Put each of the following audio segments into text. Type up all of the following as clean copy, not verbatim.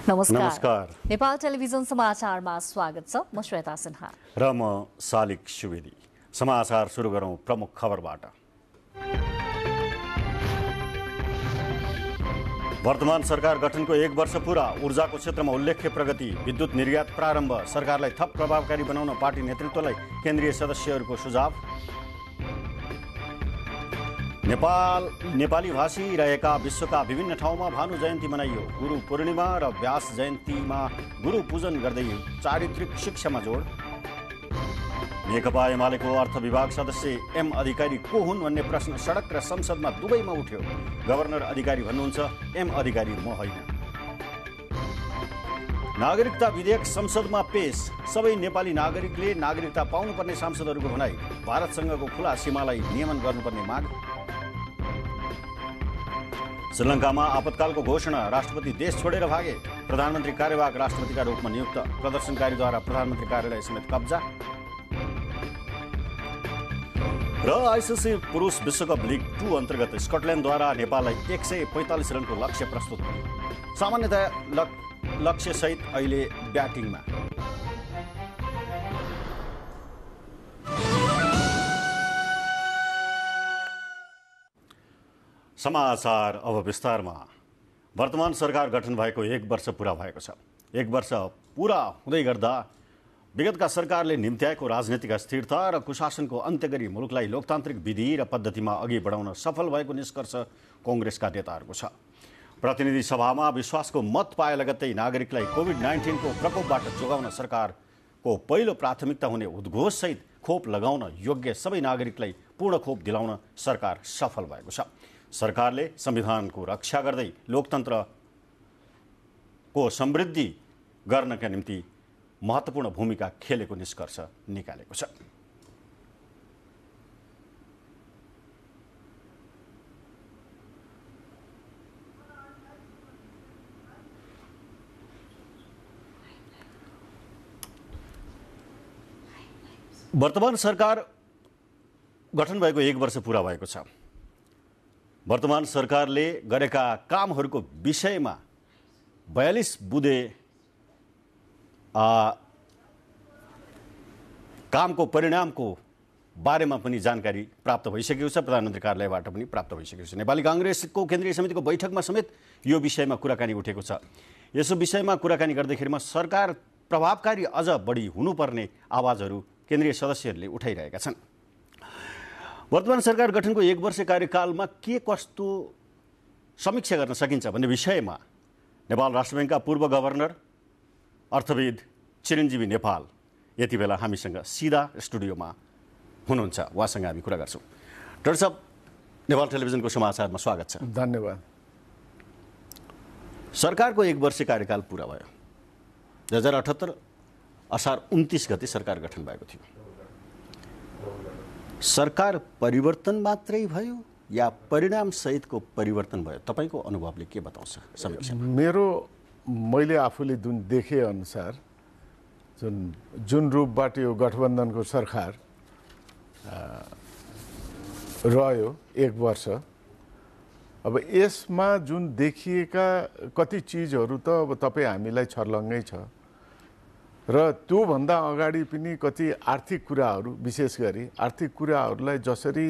नमस्कार। नेपाल टेलिभिजन समाचारमा स्वागत छ। म श्वेता सिन्हा र म सालिक सुवेदी। समाचार सुरु गरौं प्रमुख खबरबाट। वर्तमान सरकार गठनको 1 वर्ष पूरा, ऊर्जाको क्षेत्रमा उल्लेख्य प्रगति, विद्युत निर्यात प्रारम्भ, सरकारलाई थप प्रभावकारी बनाउन पार्टी नेतृत्वलाई केन्द्रीय सदस्यहरूको सुझाव। नेपाली भाषी रहेका विश्वका विभिन्न ठाउँमा भानु जयन्ती मनाइयो। गुरु पूर्णिमा र व्यास जयन्तीमा गुरु पूजन गर्दै चारित्रिक शिक्षामा जोड। नेकपा एमालेको अर्थ विभाग सदस्य एम अधिकारी को हुन् भन्ने प्रश्न सडक र संसदमा दुवैमा उठ्यो। गभर्नर अधिकारी भन्नुहुन्छ एम अधिकारी म होइन। नागरिकता विधेयक संसदमा पेश, सबै नेपाली नागरिकले नागरिकता पाउनुपर्ने सांसदहरूको भनाई। भारतसँगको खुला सीमालाई नियमन गर्नुपर्ने माग। श्रीलङ्कामा आपतकालको घोषणा, राष्ट्रपति देश छोडेर भागे। प्रधानमन्त्री कार्यवाहक राष्ट्रपतिका रूपमा नियुक्त, प्रदर्शनकारीद्वारा प्रधानमन्त्री कार्यालय समेत कब्जा। र आइसिसी पुरुष विश्वकप लिग 2 अन्तर्गत स्कटल्यान्डद्वारा नेपाललाई 145 रनको लक्ष्य प्रस्तुत। सामान्यतया लक्ष्यसहित अहिले ब्याटिङमा। समाचार अब विस्तारमा। वर्तमान सरकार गठन भएको 1 वर्ष पूरा भएको छ। 1 वर्ष पूरा हुँदै गर्दा विगतका सरकारले निम्त्याएको राजनीतिक अस्थिरता र कुशासनको अन्त्य गरी मुलुकलाई लोकतान्त्रिक विधि र पद्धतिमा अघि बढाउन सफल भएको निष्कर्ष कांग्रेसका नेताहरूको छ। प्रतिनिधि सभामा विश्वासको मत पाए लगत्तै नागरिकलाई कोभिड-19 को प्रकोपबाट जोगाउन सरकारको पहिलो प्राथमिकता हुने उद्घोषसहित खोप लगाउन योग्य सबै नागरिकलाई पूर्ण खोप दिलाउन सरकार सफल भएको छ। सरकारले संविधानको रक्षा गर्दै लोकतन्त्रको समृद्धि गर्नका निम्ति महत्त्वपूर्ण भूमिका खेलेको निष्कर्ष निकालेको छ। वर्तमान सरकार गठन भएको 1 वर्ष पूरा भएको छ। वर्तमान सरकारले गरेका कामहरूको विषयमा 42 बुँदे कामको परिणामको बारेमा पनि जानकारी प्राप्त भइसकेको छ। प्रधानमन्त्री कार्यालयबाट पनि प्राप्त भइसकेको छ। नेपाली कांग्रेसको केन्द्रीय समितिको बैठकमा समेत यो विषयमा कुराकानी उठेको छ। यसो विषयमा कुराकानी गर्दैखेरिमा सरकार प्रभावकारी अझ बढी हुनुपर्ने आवाजहरू केन्द्रीय सदस्यहरूले उठाइरहेका छन्। वर्तमान सरकार गठनको 1 वर्ष कार्यकालमा के कस्तो समीक्षा गर्न सकिन्छ भन्ने विषयमा नेपाल राष्ट्र बैंकका पूर्व गभर्नर अर्थविद चिरञ्जीवी नेपाल यति बेला हामीसँग सिधा स्टुडियोमा हुनुहुन्छ। उहाँसँग हामी कुरा गर्छौँ। डाक्टर साहब, नेपाल टेलिभिजनको समाचारमा स्वागत छ। धन्यवाद। सरकारको 1 वर्ष कार्यकाल पुरा भयो। 2078 असार 29 गते सरकार गठन भएको थियो। सरकार परिवर्तन मात्रै भयो या परिणाम सहितको परिवर्तन भयो? तपाईको अनुभवले के बताउँछ समीक्षा? मैले आफूले जुन देखे अनुसार जुन रूपबाट यो गठबन्धनको सरकार रह्यो 1 वर्ष, अब यसमा जुन देखिएका कति चिजहरू त अब तपाईँ हामीलाई छर्लङ्गै छ र त्योभन्दा अगाडि पनि कति आर्थिक कुराहरू, विशेष गरी आर्थिक कुराहरूलाई जसरी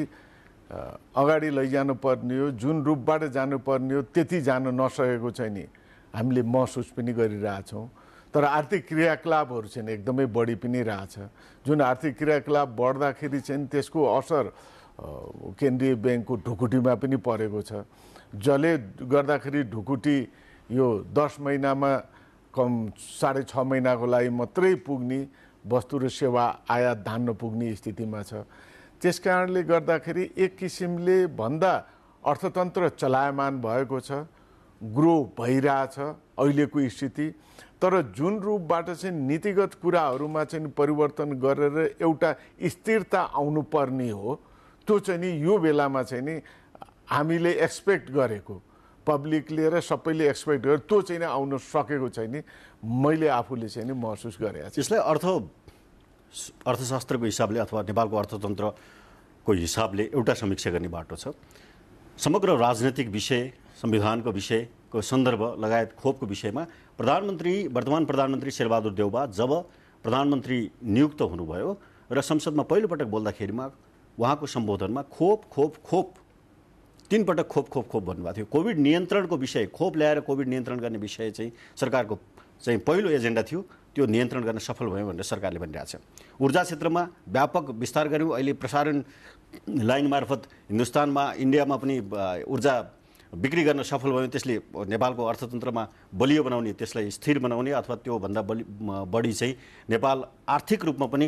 अगाडि लैजानु पर्ने हो, जुन रूपबाट जानुपर्ने हो त्यति जान नसकेको चाहिँ नि हामीले महसुस पनि गरिरहेछौँ। तर आर्थिक क्रियाकलापहरू चाहिँ एकदमै बढी पनि रहेछ। जुन आर्थिक क्रियाकलाप बढ्दाखेरि चाहिँ त्यसको असर केन्द्रीय ब्याङ्कको ढुकुटीमा पनि परेको छ, जसले गर्दाखेरि ढुकुटी यो 10 महिनामा कम 6.5 महिनाको लागि मात्रै पुग्ने वस्तु र सेवा आयात धान्न पुग्ने स्थितिमा छ। त्यसकारणले गर्दाखेरि एक किसिमले भन्दा अर्थतन्त्र चलायमान भएको छ, ग्रो भइरहेछ अहिलेको स्थिति। तर जुन रूपबाट चाहिँ नीतिगत कुराहरूमा चाहिँ परिवर्तन गरेर एउटा स्थिरता आउनुपर्ने हो, त्यो चाहिँ नि यो बेलामा चाहिँ नि हामीले एक्सपेक्ट गरेको, पब्लिकले र सबैले एक्सपेक्ट गरे त्यो चाहिँ आउन सकेको छैन, मैले आफूले चाहिँ नि महसुस गरेको छु। यसलाई अर्थशास्त्रको हिसाबले अथवा नेपालको अर्थतन्त्रको हिसाबले एउटा समीक्षा गर्ने बाटो छ। समग्र राजनीतिक विषय, संविधानको विषयको सन्दर्भ लगायत खोपको विषयमा वर्तमान प्रधानमन्त्री शेरबहादुर देउबा जब प्रधानमन्त्री नियुक्त हुनुभयो र संसदमा पहिलोपटक बोल्दाखेरिमा उहाँको सम्बोधनमा खोप 3 पटक खोप भन्नुभएको थियो। कोभिड नियन्त्रणको विषय, खोप ल्याएर कोभिड नियन्त्रण गर्ने विषय चाहिँ सरकारको चाहिँ पहिलो एजेन्डा थियो, त्यो नियन्त्रण गर्न सफल भयो भनेर सरकारले भनिरहेको छ। ऊर्जा क्षेत्रमा व्यापक विस्तार गर्यौँ। अहिले प्रसारण लाइन मार्फत हिन्दुस्तानमा, इन्डियामा पनि ऊर्जा बिक्री गर्न सफल भयो। त्यसले नेपालको अर्थतन्त्रमा बलियो बनाउने, त्यसलाई स्थिर बनाउने अथवा त्योभन्दा बढी चाहिँ नेपाल आर्थिक रूपमा पनि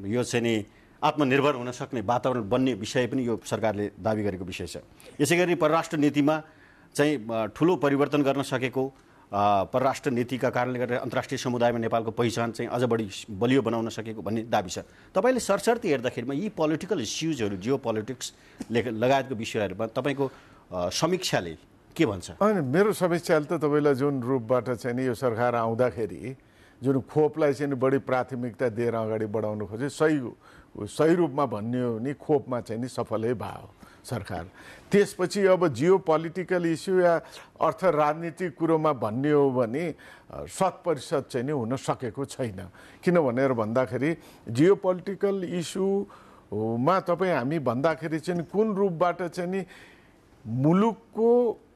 यो चाहिँ नि आत्मनिर्भर हुन सक्ने वातावरण बन्ने विषय पनि यो सरकारले दाबी गरेको विषय छ। यसै गरी परराष्ट्र नीतिमा चाहिँ ठुलो परिवर्तन गर्न सकेको, परराष्ट्र नीतिका कारणले गर्दा अन्तर्राष्ट्रिय समुदायमा नेपालको पहिचान चाहिँ अझ बढी बलियो बनाउन सकेको भन्ने दाबी छ। तपाईँले सरसर्ती हेर्दाखेरिमा यी पोलिटिकल इस्युजहरू, जियो पोलिटिक्स लगायतको विषयहरूमा तपाईँको समीक्षाले के भन्छ? अनि मेरो समीक्षाले त तपाईँलाई जुन रूपबाट चाहिँ नि यो सरकार आउँदाखेरि जुन खोपलाई चाहिँ बढी प्राथमिकता दिएर अगाडि बढाउनु खोज्यो, सही रूपमा भन्ने हो भने खोपमा चाहिँ नि सफलै भयो सरकार। त्यसपछि अब जियो पोलिटिकल इस्यु या अर्थ राजनीतिक कुरोमा भन्ने हो भने 100% चाहिँ नि हुन सकेको छैन। किन भनेर भन्दाखेरि जियो पोलिटिकल इस्युमा तपाईँ हामी भन्दाखेरि चाहिँ कुन रूपबाट चाहिँ नि मुलुकको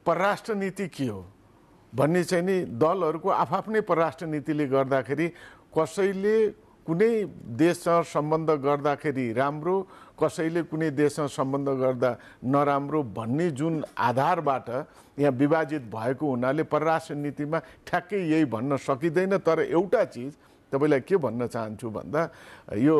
परराष्ट्र नीति के हो भन्ने चाहिँ नि दलहरूको आफ्नै परराष्ट्र नीतिले गर्दाखेरि कसैले कुनै देशसँग सम्बन्ध गर्दाखेरि राम्रो, कसैले कुनै देशसँग सम्बन्ध गर्दा नराम्रो भन्ने जुन आधारबाट यहाँ विभाजित भएको हुनाले परराष्ट्र नीतिमा ठ्याक्कै यही भन्न सकिँदैन। तर एउटा चिज तपाईँलाई के भन्न चाहन्छु भन्दा यो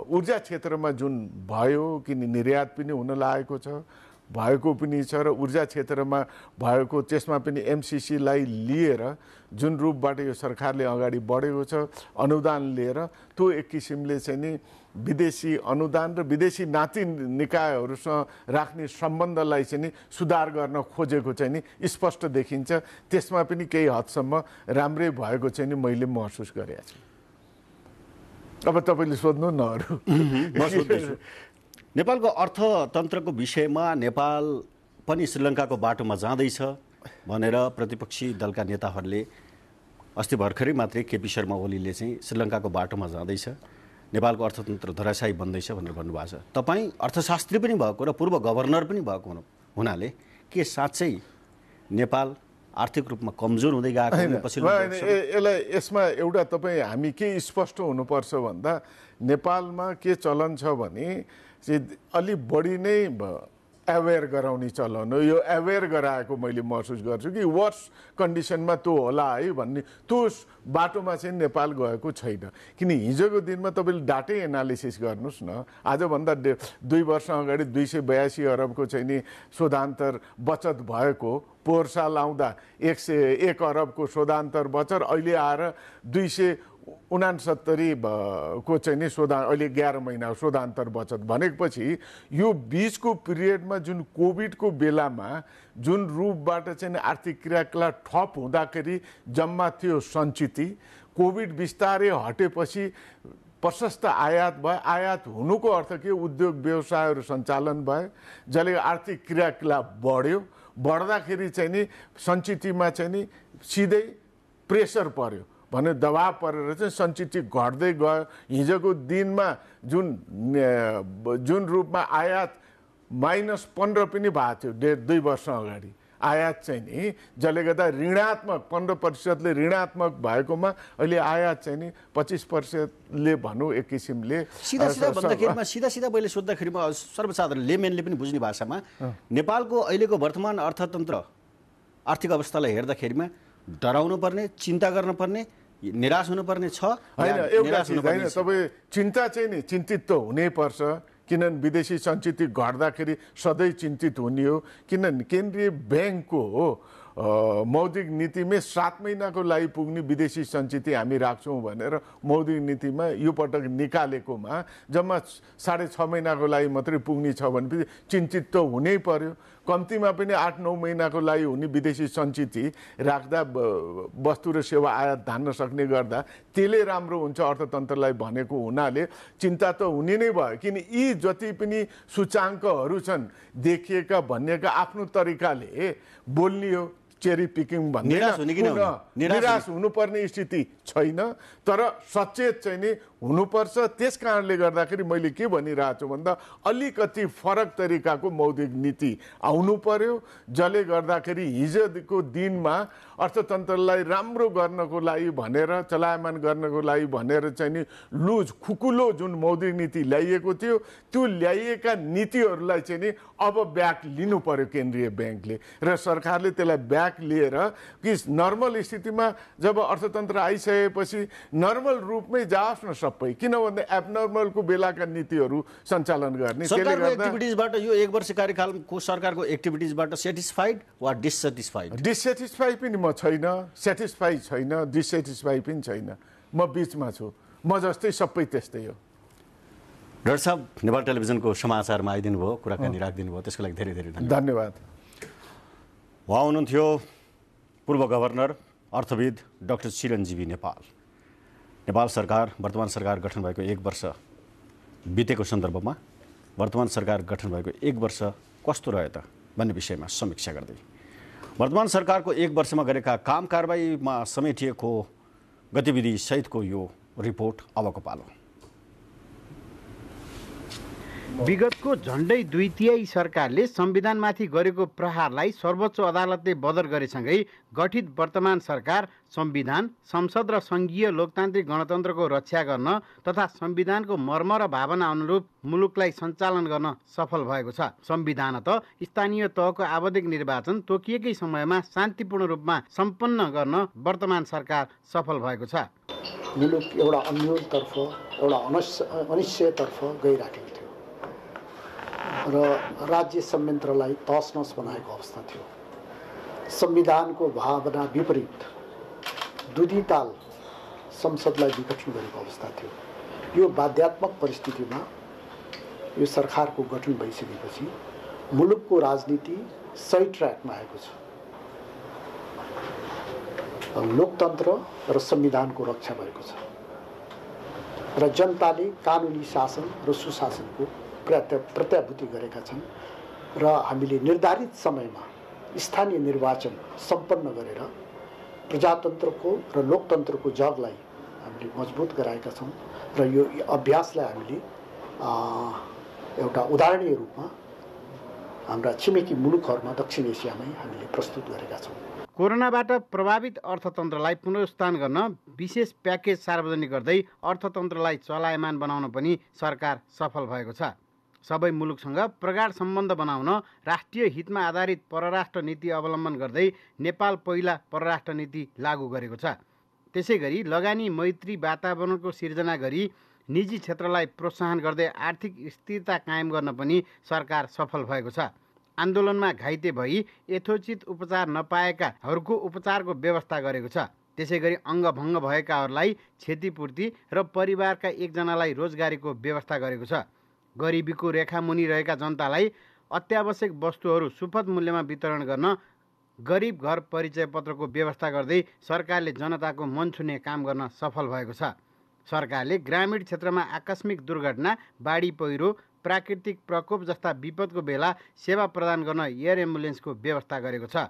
ऊर्जा क्षेत्रमा जुन भयो, किन निर्यात पनि हुन लागेको छ, भएको पनि छ र ऊर्जा क्षेत्रमा भएको त्यसमा पनि एमसिसीलाई लिएर जुन रूपबाट यो सरकारले अगाडि बढेको छ, अनुदान लिएर त्यो एक किसिमले चाहिँ नि विदेशी अनुदान र विदेशी नाती निकायहरूसँग राख्ने सम्बन्धलाई चाहिँ नि सुधार गर्न खोजेको चाहिँ नि स्पष्ट देखिन्छ। त्यसमा पनि केही हदसम्म राम्रै भएको चाहिँ नि मैले महसुस गरेको छु। अब तपाईँले सोध्नु न अरू। म सोध्दैछु। नेपालको अर्थतन्त्रको विषयमा नेपाल पनि श्रीलङ्काको बाटोमा जाँदैछ भनेर प्रतिपक्षी दलका नेताहरूले अस्ति भर्खरै मात्रै केपी शर्मा ओलीले चाहिँ श्रीलङ्काको बाटोमा जाँदैछ, नेपालको अर्थतन्त्र धराशायी बन्दैछ भनेर भन्नुभएको छ। तपाईँ अर्थशास्त्री पनि भएको र पूर्व गभर्नर पनि भएको हुनाले के साँच्चै नेपाल आर्थिक रूपमा कमजोर हुँदै गएको? यसलाई यसमा एउटा तपाईँ हामी के स्पष्ट हुनुपर्छ भन्दा नेपालमा के चलन छ भने अलि बढी नै अवेर गराउने चलन हो। यो अवेर गराएको मैले महसुस गर्छु कि वर्स कन्डिसनमा त्यो होला है भन्ने त्यो बाटोमा चाहिँ नेपाल गएको छैन। किन हिजोको दिनमा तपाईँले डाटै एनालिसिस गर्नुहोस् न, आजभन्दा 2 वर्ष अगाडि 282 अरबको चाहिँ नि शोधान्तर बचत भएको, पोहोर साल आउँदा 101 अरबको शोधान्तर बचत, अहिले आएर 269 को चाहिँ नि अहिले 11 महिना शोधान्तर बचत भनेपछि यो बीचको पिरियडमा जुन कोभिडको बेलामा जुन रूपबाट चाहिँ आर्थिक क्रियाकलाप ठप हुँदाखेरि जम्मा थियो सञ्चित, कोभिड बिस्तारै हटेपछि प्रशस्त आयात भयो। आयात हुनुको अर्थ के, उद्योग व्यवसायहरू सञ्चालन भए, जसले आर्थिक क्रियाकलाप बढ्यो। बढ्दाखेरि चाहिँ नि सञ्चितमा चाहिँ नि सिधै प्रेसर पर्यो भने दबाव परेर चाहिँ सञ्चित घट्दै गयो। हिजोको दिनमा जुन रूपमा आयात -15 पनि भएको थियो 2 वर्ष अगाडि, आयात चाहिँ नि जसले गर्दा ऋणात्मक 15%ले ऋणात्मक भएकोमा अहिले आयात चाहिँ नि 25%ले भनौँ एक किसिमले। सिधा भन्दाखेरिमा सिधा मैले सोद्धाखेरिमा सर्वसाधारण लेमेनले पनि बुझ्ने भाषामा नेपालको अहिलेको वर्तमान अर्थतन्त्र आर्थिक अवस्थालाई हेर्दाखेरिमा डराउनु पर्ने, चिन्ता गर्नुपर्ने, निराश हुनुपर्ने छ? होइन, एउटा चिज होइन, तपाईँ चिन्ता चाहिँ नि चिन्तित त हुनैपर्छ। किनभने विदेशी सञ्चित घट्दाखेरि सधैँ चिन्तित हुने हो। किनभने केन्द्रीय ब्याङ्कको मौद्रिक नीतिमै 7 महिनाको लागि पुग्ने विदेशी सञ्चित हामी राख्छौँ भनेर मौद्रिक नीतिमा यो पटक निकालेकोमा जम्मा 6.5 महिनाको लागि मात्रै पुग्ने छ भनेपछि चिन्तित त हुनै पर्यो। कम्तीमा पनि 8-9 महिनाको लागि हुने विदेशी सञ्चित राख्दा वस्तु र सेवा आयात धान्न सक्ने गर्दा त्यसले राम्रो हुन्छ अर्थतन्त्रलाई भनेको हुनाले चिन्ता त हुने नै भयो। किन यी जति पनि सूचाङ्कहरू छन् देखिएका भन्नेका आफ्नो तरिकाले बोल्ने हो, चेरी पिकिङ भन्दैन, निराश हुने कि नहुने? निराश हुनुपर्ने स्थिति छैन, तर सचेत चाहिँ नि हुनुपर्छ। त्यस कारणले गर्दाखेरि मैले के भनिरहेको छु भन्दा अलिकति फरक तरिकाको मौद्रिक नीति आउनु पर्यो, जसले गर्दाखेरि हिजोको दिनमा अर्थतन्त्रलाई राम्रो गर्नको लागि भनेर, चलायमान गर्नको लागि भनेर चाहिँ नि लुज खुकुलो जुन मौद्रिक नीति ल्याइएको थियो, त्यो ल्याइएका नीतिहरूलाई चाहिँ नि अब ब्याक लिनु पर्यो केन्द्रीय ब्याङ्कले, र सरकारले त्यसलाई ब्याक लिएर कि नर्मल स्थितिमा जब अर्थतन्त्र आइसकेपछि नर्मल रूपमै जाओस् न सबै, किन भन्दा एबनर्मलको बेलाका नीतिहरू सञ्चालन गर्ने। सरकारको एक्टिभिटिजबाट यो 1 वर्ष कार्यकालको सरकारको एक्टिभिटिजबाट सेटिस्फाइड वा डिससेटिस्फाइड? डिससेटिस्फाई पनि म छैन, सेटिस्फाई छैन, डिससेटिस्फाई पनि छैन, म बिचमा छु। म जस्तै सबै त्यस्तै हो। डाक्टर साहब, नेपाल टेलिभिजनको समाचारमा आइदिनु भयो, कुराकानी राखिदिनु भयो, त्यसको लागि धेरै धेरै धन्यवाद। उहाँ हुनुहुन्थ्यो पूर्व गभर्नर अर्थविद डाक्टर चिरञ्जीवी नेपाल। नेपाल सरकार, वर्तमान सरकार गठन भएको 1 वर्ष बितेको सन्दर्भमा वर्तमान सरकार गठन भएको 1 वर्ष कस्तो रह्यो त भन्ने विषयमा समीक्षा गर्दै वर्तमान सरकारको 1 वर्षमा गरेका काम कारबाहीमा समेटिएको गतिविधि सहितको यो रिपोर्ट अबको पालो। विगतको झण्डै 2/3 सरकारले संविधानमाथि गरेको प्रहारलाई सर्वोच्च अदालतले बदर गरेसँगै गठित वर्तमान सरकार संविधान, संसद र सङ्घीय लोकतान्त्रिक गणतन्त्रको रक्षा गर्न तथा संविधानको मर्म र भावना अनुरूप मुलुकलाई सञ्चालन गर्न सफल भएको छ। संविधानत स्थानीय तहको आवधिक निर्वाचन तोकिएकै समयमा शान्तिपूर्ण रूपमा सम्पन्न गर्न वर्तमान सरकार सफल भएको छ। मुलुक एउटा अन्योलतर्फ, एउटा अनिश्चयतर्फ गइराखेको थियो र राज्य संयन्त्रलाई तसनस बनाएको अवस्था थियो। संविधानको भावना विपरीत दुधीताल संसदलाई विघटन गरेको अवस्था थियो। यो बाध्यात्मक परिस्थितिमा यो सरकारको गठन भइसकेपछि मुलुकको राजनीति सही ट्र्याकमा आएको छ। लोकतन्त्र र संविधानको रक्षा भएको छ र जनताले कानुनी शासन र सुशासनको प्रत्याभूति गरेका छन् र हामीले निर्धारित समयमा स्थानीय निर्वाचन सम्पन्न गरेर प्रजातन्त्रको र लोकतन्त्रको जगलाई हामीले मजबुत गराएका छौँ र यो अभ्यासलाई हामीले एउटा उदाहरणीय रूपमा हाम्रा छिमेकी मुलुकहरूमा दक्षिण एसियामै हामीले प्रस्तुत गरेका छौँ। कोरोनाबाट प्रभावित अर्थतन्त्रलाई पुनरुत्थान गर्न विशेष प्याकेज सार्वजनिक गर्दै अर्थतन्त्रलाई चलायमान बनाउन पनि सरकार सफल भएको छ। सबै मुलुकसँग प्रगाढ सम्बन्ध बनाउन राष्ट्रिय हितमा आधारित परराष्ट्र नीति अवलम्बन गर्दै नेपाल पहिला परराष्ट्र नीति लागू गरेको छ। त्यसैगरी लगानी मैत्री वातावरणको सिर्जना गरी निजी क्षेत्रलाई प्रोत्साहन गर्दै आर्थिक स्थिरता कायम गर्न पनि सरकार सफल भएको छ। आन्दोलनमा घाइते भई यथोचित उपचार नपाएकाहरूको उपचारको व्यवस्था गरेको छ। त्यसैगरी अङ्गभङ्ग भएकाहरूलाई क्षतिपूर्ति र परिवारका एकजनालाई रोजगारीको व्यवस्था गरेको छ। गरिबीको रेखामुनि रहेका जनतालाई अत्यावश्यक वस्तुहरू सुपथ मूल्यमा वितरण गर्न गरिब घर परिचय पत्रको व्यवस्था गर्दै सरकारले जनताको मन छुने काम गर्न सफल भएको छ। सरकारले ग्रामीण क्षेत्रमा आकस्मिक दुर्घटना, बाढी पहिरो, प्राकृतिक प्रकोप जस्ता विपदको बेला सेवा प्रदान गर्न एयर एम्बुलेन्सको व्यवस्था गरेको छ।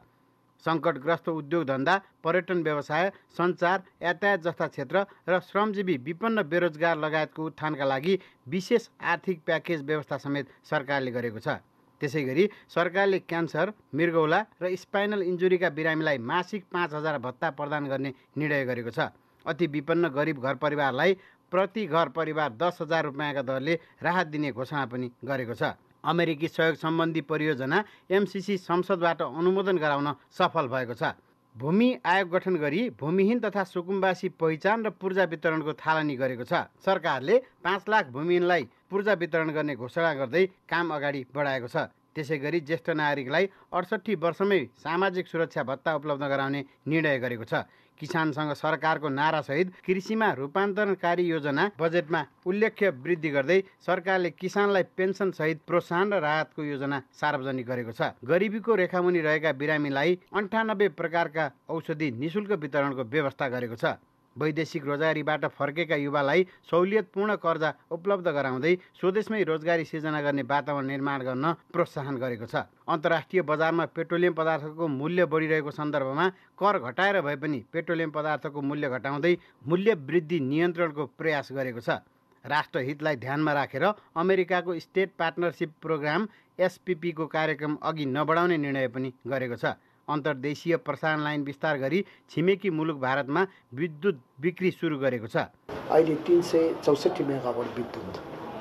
सङ्कटग्रस्त उद्योग धन्दा, पर्यटन व्यवसाय, सञ्चार, यातायात जस्ता क्षेत्र र श्रमजीवी विपन्न बेरोजगार लगायतको उत्थानका लागि विशेष आर्थिक प्याकेज व्यवस्था समेत सरकारले गरेको छ। त्यसैगरी सरकारले क्यान्सर, मृगौला र स्पाइनल इन्जुरीका बिरामीलाई मासिक 5,000 भत्ता प्रदान गर्ने निर्णय गरेको छ। अति विपन्न गरिब घर परिवारलाई प्रति घर परिवार 10,000 रुपियाँका दरले राहत दिने घोषणा पनि गरेको छ। अमेरिकी सहयोग सम्बन्धी परियोजना MCC संसदबाट अनुमोदन गराउन सफल भएको छ। भूमि आयोग गठन गरी भूमिहीन तथा सुकुम्बासी पहिचान र पूर्जा वितरणको थालनी गरेको छ। सरकारले 5 लाख भूमिहीनलाई पूर्जा वितरण गर्ने घोषणा गर्दै काम अगाडि बढाएको छ। त्यसैगरी ज्येष्ठ नागरिकलाई 68 वर्षमै सामाजिक सुरक्षा भत्ता उपलब्ध गराउने निर्णय गरेको छ। किसानसँग सरकारको नारासहित कृषिमा रूपान्तरणकारी योजना बजेटमा उल्लेख्य वृद्धि गर्दै सरकारले किसानलाई पेन्सन सहित प्रोत्साहन र राहतको योजना सार्वजनिक गरेको छ। गरिबीको रेखामुनि रहेका बिरामीलाई 98 प्रकारका औषधि निशुल्क वितरणको व्यवस्था गरेको छ। वैदेशिक रोजगारीबाट फर्केका युवालाई सहुलियतपूर्ण कर्जा उपलब्ध गराउँदै स्वदेशमै रोजगारी सिर्जना गर्ने वातावरण निर्माण गर्न प्रोत्साहन गरेको छ। अन्तर्राष्ट्रिय बजारमा पेट्रोलियम पदार्थको मूल्य बढिरहेको सन्दर्भमा कर घटाएर भए पनि पेट्रोलियम पदार्थको मूल्य घटाउँदै मूल्य वृद्धि नियन्त्रणको प्रयास गरेको छ। राष्ट्रहितलाई ध्यानमा राखेर अमेरिकाको स्टेट पार्टनरसिप प्रोग्राम SPP को कार्यक्रम अघि नबढाउने निर्णय पनि गरेको छ। अन्तर्देशीय प्रसारण लाइन विस्तार गरी छिमेकी मुलुक भारतमा विद्युत बिक्री सुरु गरेको छ। अहिले 364 मेगावाट विद्युत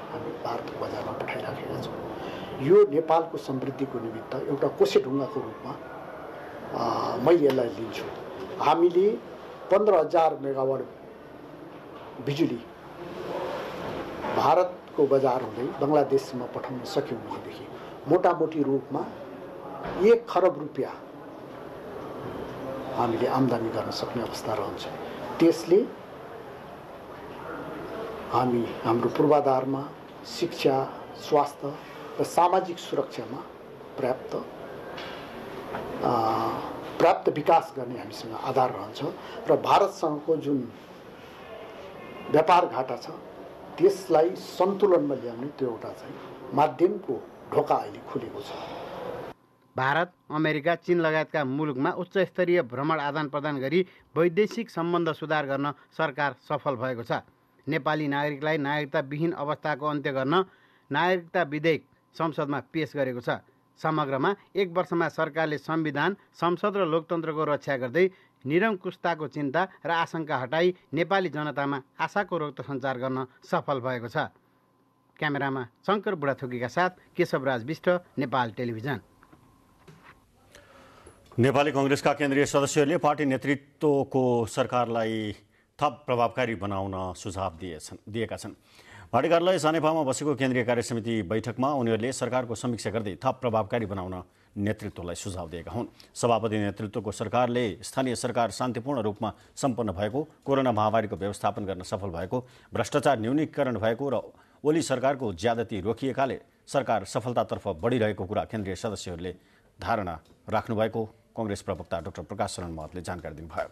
हामी भारतको बजारमा पठाइराखेका छौँ। यो नेपालको समृद्धिको निमित्त एउटा कोसेढुङ्गाको रूपमा मैले यसलाई लिन्छु। हामीले 15,000 मेगावाट बिजुली भारतको बजार हुँदै बङ्गलादेशसम्म पठाउन सक्यौँ भनेदेखि मोटामोटी रूपमा 1 खरब रुपियाँ हामीले आम्दानी गर्न सक्ने अवस्था रहन्छ। त्यसले हामी हाम्रो पूर्वाधारमा शिक्षा, स्वास्थ्य र सामाजिक सुरक्षामा पर्याप्त विकास गर्ने हामीसँग आधार रहन्छ र भारतसँगको जुन व्यापार घाटा छ त्यसलाई सन्तुलनमा ल्याउने त्यो एउटा चाहिँ माध्यमको ढोका अहिले खुलेको छ। भारत, अमेरिका, चीन लगायतका मुलुकमा उच्चस्तरीय भ्रमण आदान प्रदान गरी वैदेशिक सम्बन्ध सुधार गर्न सरकार सफल भएको छ। नेपाली नागरिकलाई नागरिकताविहीन अवस्थाको अन्त्य गर्न नागरिकता विधेयक संसदमा पेश गरेको छ। समग्रमा 1 वर्षमा सरकारले संविधान, संसद र लोकतन्त्रको रक्षा गर्दै निरङ्कुशताको चिन्ता र आशंका हटाई नेपाली जनतामा आशाको रक्त सञ्चार गर्न सफल भएको छ। क्यामेरामा शङ्कर बुढाथोकीका साथ केशवराज विष्ट, नेपाल टेलिभिजन। नेपाली कांग्रेसका केन्द्रीय सदस्यहरूले पार्टी नेतृत्वको सरकारलाई थप प्रभावकारी बनाउन सुझाव दिएका छन्। पार्टी कार्यालय सानेपामा बसेको केन्द्रीय कार्यसमिति बैठकमा उनीहरूले सरकारको समीक्षा गर्दै थप प्रभावकारी बनाउन नेतृत्वलाई सुझाव दिएका हुन्। सभापति नेतृत्वको सरकारले स्थानीय सरकार शान्तिपूर्ण रूपमा सम्पन्न भएको, कोरोना महामारीको व्यवस्थापन गर्न सफल भएको, भ्रष्टाचार न्यूनीकरण भएको र ओली सरकारको ज्यादती रोकिएकाले सरकार सफलतातर्फ बढिरहेको कुरा केन्द्रीय सदस्यहरूले धारणा राख्नुभएको कांग्रेस प्रवक्ता डाक्टर प्रकाश शरण महतले जानकारी दिनुभयो।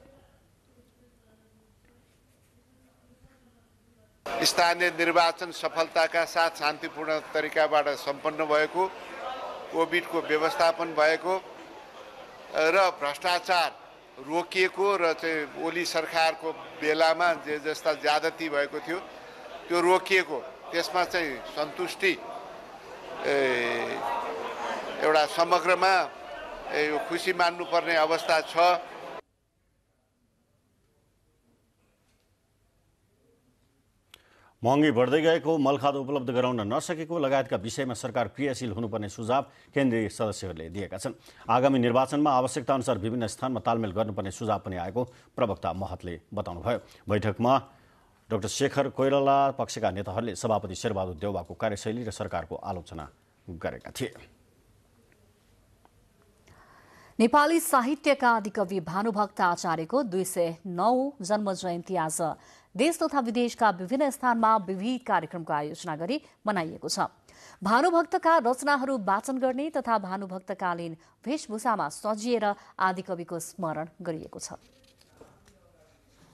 स्थानीय निर्वाचन सफलताका साथ शान्तिपूर्ण तरिकाबाट सम्पन्न भएको, कोभिडको व्यवस्थापन भएको र भ्रष्टाचार रोकिएको र चाहिँ ओली सरकारको बेलामा जे जस्ता ज्यादती भएको थियो त्यो रोकिएको, त्यसमा चाहिँ सन्तुष्टि एउटा समग्रमा यो खुसी मान्नुपर्ने अवस्था छ। महँगी बढ्दै गएको, मलखाद उपलब्ध गराउन नसकेको लगायतका विषयमा सरकार क्रियाशील हुनुपर्ने सुझाव केन्द्रीय सदस्यहरूले दिएका छन्। आगामी निर्वाचनमा आवश्यकता अनुसार विभिन्न स्थानमा तालमेल गर्नुपर्ने सुझाव पनि आएको प्रवक्ता महतले बताउनुभयो। बैठकमा डाक्टर शेखर कोइराला पक्षका नेताहरूले सभापति शेरबहादुर देउवाको कार्यशैली र सरकारको आलोचना गरेका थिए। नेपाली साहित्यका आदिकवि भानुभक्त आचार्यको 209 जन्म जयन्ती आज देश तथा विदेशका विभिन्न स्थानमा विविध कार्यक्रमको आयोजना गरी मनाइएको छ। भानुभक्तका रचनाहरू वाचन गर्ने तथा भानुभक्तकालीन वेशभूषामा सजिएर आदिकविको स्मरण गरिएको छ।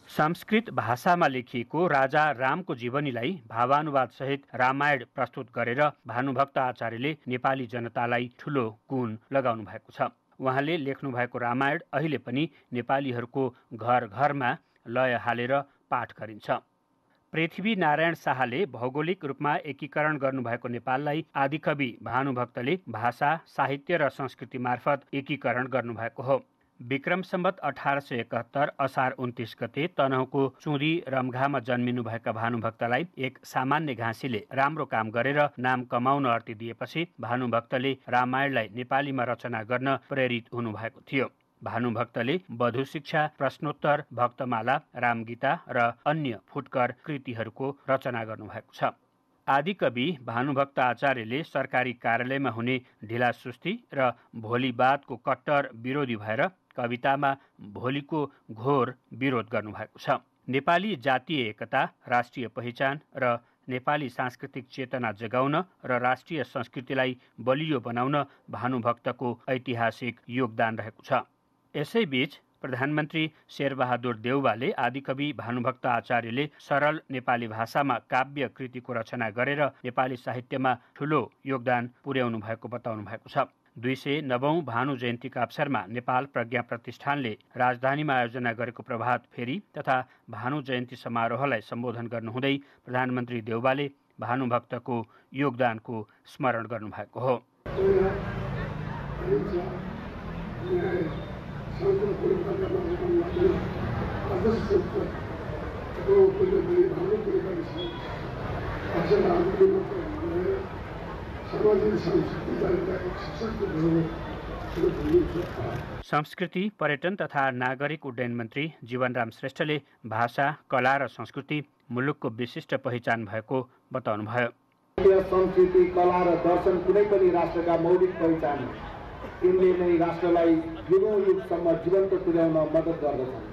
संस्कृत भाषामा लेखिएको राजा रामको जीवनीलाई भावानुवाद सहित रामायण प्रस्तुत गरेर भानुभक्त आचार्यले नेपाली जनतालाई ठूलो गुण लगाउनु भएको छ। उहाँले लेख्नु भएको रामायण अहिले पनि नेपालीहरूको घर घरमा लय हालेर पाठ गरिन्छ। पृथ्वी नारायण शाहले भौगोलिक रूपमा एकीकरण गर्नुभएको नेपाललाई आदिकवि भानुभक्तले भाषा, साहित्य र संस्कृति मार्फत एकीकरण गर्नुभएको हो। विक्रम सम्वत 1871 असार 29 गते तनहुँको चुँदी रमघामा जन्मिनुभएका भानुभक्तलाई एक सामान्य घाँसीले राम्रो काम गरेर नाम कमाउन अर्ती दिएपछि भानुभक्तले रामायणलाई नेपालीमा रचना गर्न प्रेरित हुनुभएको थियो। भानुभक्तले वधु शिक्षा, प्रश्नोत्तर, भक्तमाला, रामगीता र अन्य फुटकर कृतिहरूको रचना गर्नुभएको छ। आदिकवि भानुभक्त आचार्यले सरकारी कार्यालयमा हुने ढिलासुस्ती र भोलिवादको कट्टर विरोधी भएर कवितामा भोलिको घोर विरोध गर्नुभएको छ। नेपाली जातीय एकता, राष्ट्रिय पहिचान र नेपाली सांस्कृतिक चेतना जगाउन र राष्ट्रिय संस्कृतिलाई बलियो बनाउन भानुभक्तको ऐतिहासिक योगदान रहेको छ। यसैबीच प्रधानमन्त्री शेरबहादुर देउवाले आदिकवि भानुभक्त आचार्यले सरल नेपाली भाषामा काव्य कृतिको रचना गरेर नेपाली साहित्यमा ठूलो योगदान पुर्याउनु भएको बताउनु भएको छ। 209औं भानु जयन्तीका अवसरमा नेपाल प्रज्ञा प्रतिष्ठानले राजधानीमा आयोजना गरेको प्रभात फेरी तथा भानु जयन्ती समारोहलाई सम्बोधन गर्नुहुँदै प्रधानमन्त्री देउवाले भानुभक्तको योगदानको स्मरण गर्नुभएको हो। संस्कृति, पर्यटन तथा नागरिक उड्डयन मन्त्री जीवनराम श्रेष्ठले भाषा, कला र संस्कृति मुलुकको विशिष्ट पहिचान भएको बताउनुभयो। संस्कृति, कला र दर्शन कुनै पनि राष्ट्रका मौलिक पहिचान हो। यिनले नै राष्ट्रलाई युगौं युगसम्म जीवन्त तुल्याउन मद्दत गर्दछन्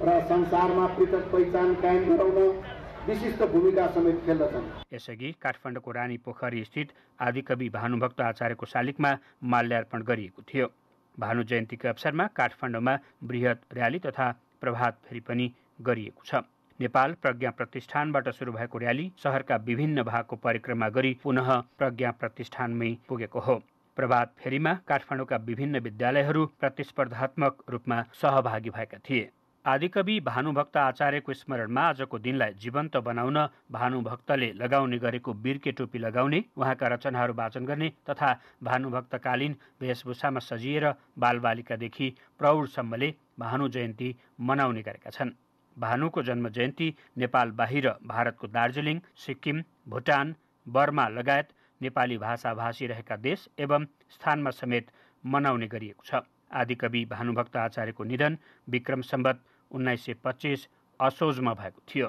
र संसारमा पृथक पहिचान कायम गराउन विशिष्ट भूमिका समेत खेल्दछन्। यसअघि काठमाडौँको रानी पोखरी स्थित आदिकवि भानुभक्त आचार्यको शालिगमा माल्यार्पण गरिएको थियो। भानु जयन्तीका अवसरमा काठमाडौँमा बृहत र्याली तथा प्रभात फेरी पनि गरिएको छ। नेपाल प्रज्ञा प्रतिष्ठानबाट सुरु भएको र्याली शहरका विभिन्न भागको परिक्रमा गरी पुनः प्रज्ञा प्रतिष्ठानमै पुगेको हो। प्रभात फेरीमा काठमाडौँका विभिन्न विद्यालयहरू प्रतिस्पर्धात्मक रूपमा सहभागी भएका थिए। आदिकवि भानुभक्त आचार्यको स्मरणमा आजको दिनलाई जीवन्त बनाउन भानुभक्तले लगाउने गरेको बिर्के टोपी लगाउने, उहाँका रचनाहरू वाचन गर्ने तथा भानुभक्तकालीन वेशभूषामा सजिएर बालबालिकादेखि प्रौढसम्मले भानु जयन्ती मनाउने गरेका छन्। भानुको जन्म जयन्ती नेपाल बाहिर भारतको दार्जिलिङ, सिक्किम, भुटान, बर्मा लगायत नेपाली भाषाभाषी रहेका देश एवं स्थानमा समेत मनाउने गरिएको छ। आदिकवि भानुभक्त आचार्यको निधन विक्रम सम्वत 1925 असोजमा भएको थियो।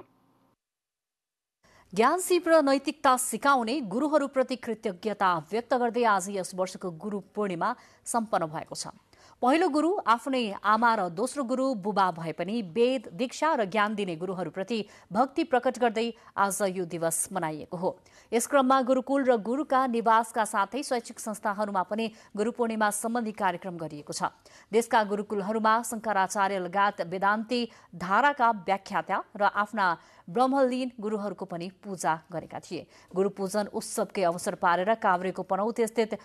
ज्ञान सिप र नैतिकता सिकाउने गुरुहरूप्रति कृतज्ञता व्यक्त गर्दै आज यस वर्षको गुरु पूर्णिमा सम्पन्न भएको छ। पहिलो गुरु आफ्नै आमा र दोस्रो गुरु बुबा भए पनि वेद, दीक्षा र ज्ञान दिने गुरुहरूप्रति भक्ति प्रकट गर्दै आज यो दिवस मनाइएको हो। यस क्रममा गुरुकुल र गुरुका निवासका साथै शैक्षिक संस्थाहरूमा पनि गुरु पूर्णिमा सम्बन्धी कार्यक्रम गरिएको छ। देशका गुरुकुलहरूमा शंकराचार्य लगायत वेदान्ती धाराका व्याख्याता र आफ्ना ब्रह्मलीन गुरुहरूको पनि पूजा गरेका थिए। गुरु पूजन उत्सवकै अवसर पारेर काभ्रेको पनौती स्थित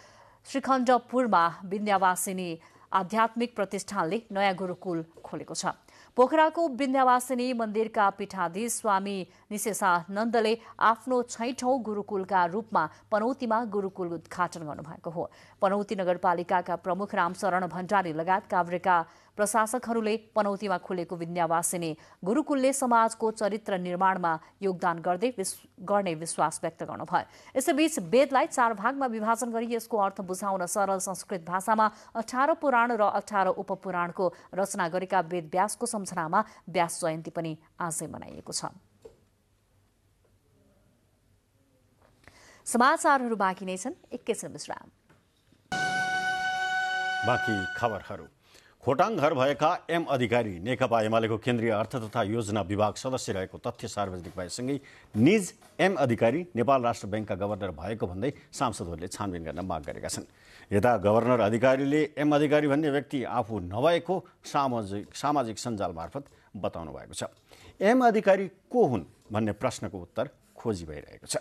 श्रीखण्डपुरमा विन्ध्यावासिनी आध्यात्मिक प्रतिष्ठानले नयाँ गुरुकुल खोलेको छ। पोखराको विन्ध्यावासिनी मन्दिरका पीठाधीश स्वामी निशेषानन्दले आफ्नो 6औं गुरुकुलका रूपमा पनौतीमा गुरुकुल उद्घाटन गर्नुभएको हो। पनौती नगरपालिकाका प्रमुख रामशरण भण्डारी लगायत काभ्रेका प्रशासकहरूले पनौतीमा खुलेको विन्ध्यावासिनी गुरुकुलले समाजको चरित्र निर्माणमा योगदान गर्ने विश्वास व्यक्त गर्नुभयो। यसैबीच वेदलाई 4 भागमा विभाजन गरी यसको अर्थ बुझाउन सरल संस्कृत भाषामा 18 पुराण र 18 उपपुराणको रचना गरेका वेद व्यासको सम्झनामा व्यास जयन्ती पनि आजै मनाइएको छ। समाचारहरू बाँकी नै छन्, एकैछिन विश्राम। बाँकी खबरहरू। खोटाङ घर भएका एम अधिकारी नेकपा एमालेको केन्द्रीय अर्थ तथा योजना विभाग सदस्य रहेको तथ्य सार्वजनिक भएसँगै निज एम अधिकारी नेपाल राष्ट्र बैंकका गभर्नर भएको भन्दै सांसदहरूले छानबिन गर्न माग गरेका छन्। यता गभर्नर अधिकारीले एम अधिकारी भन्ने व्यक्ति आफू नभएको सामाजिक सञ्जाल मार्फत बताउनु भएको छ। एम अधिकारी को हुन् भन्ने प्रश्नको उत्तर खोजी भइरहेको छ।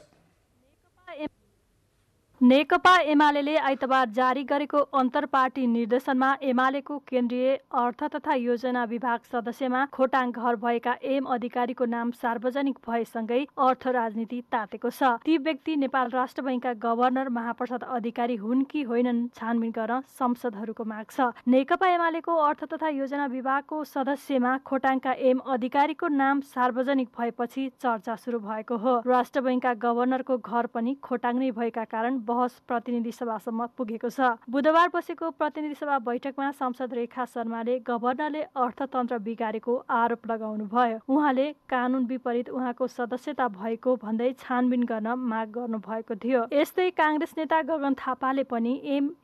नेकपा एमाले आइतबार जारी गरेको अन्तर्पार्टी निर्देशनमा एमालेको केन्द्रीय अर्थ तथा योजना विभाग सदस्यमा खोटाङ घर भएका एम अधिकारीको नाम सार्वजनिक भएसँगै अर्थ राजनीति तातेको छ। ती व्यक्ति नेपाल राष्ट्र बैंकका गभर्नर महाप्रसाद अधिकारी हुन् कि होइनन् छानबिन गर्न संसदहरूको माग छ। नेकपा एमालेको अर्थ तथा योजना विभागको सदस्यमा खोटाङका एम अधिकारीको नाम सार्वजनिक भएपछि चर्चा सुरु भएको हो। राष्ट्र बैंकका गभर्नरको घर पनि खोटाङ नै भएका कारण बहस प्रतिनिधि सभासम्म पुगेको छ। बुधबार बसेको प्रतिनिधि सभा बैठकमा सांसद रेखा शर्माले गभर्नरले अर्थतन्त्र बिगारेको आरोप लगाउनुभयो। उहाँले कानून विपरीत उहाँको सदस्यता भएको भन्दै छानबिन गर्न माग गर्नुभएको थियो। यस्तै कांग्रेस नेता गगन थापाले पनि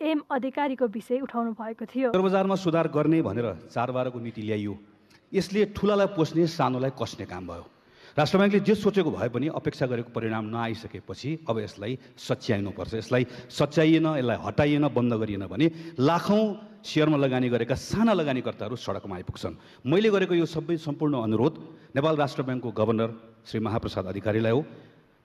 एम अधिकारीको विषय उठाउनु भएको थियो। बजारमा सुधार गर्ने भनेर 4/12 को नीति ल्याइयो। यसले ठुलालाई पोस्ने सानोलाई कस्ने काम भयो राष्ट्र ब्याङ्कले जे सोचेको भए पनि अपेक्षा गरेको परिणाम नआइसकेपछि अब यसलाई सच्याइनुपर्छ। यसलाई सच्याइएन, यसलाई हटाइएन, बन्द गरिएन भने लाखौँ सेयरमा लगानी गरेका साना लगानीकर्ताहरू सडकमा आइपुग्छन्। मैले गरेको यो सम्पूर्ण अनुरोध नेपाल राष्ट्र ब्याङ्कको गभर्नर श्री महाप्रसाद अधिकारीलाई हो,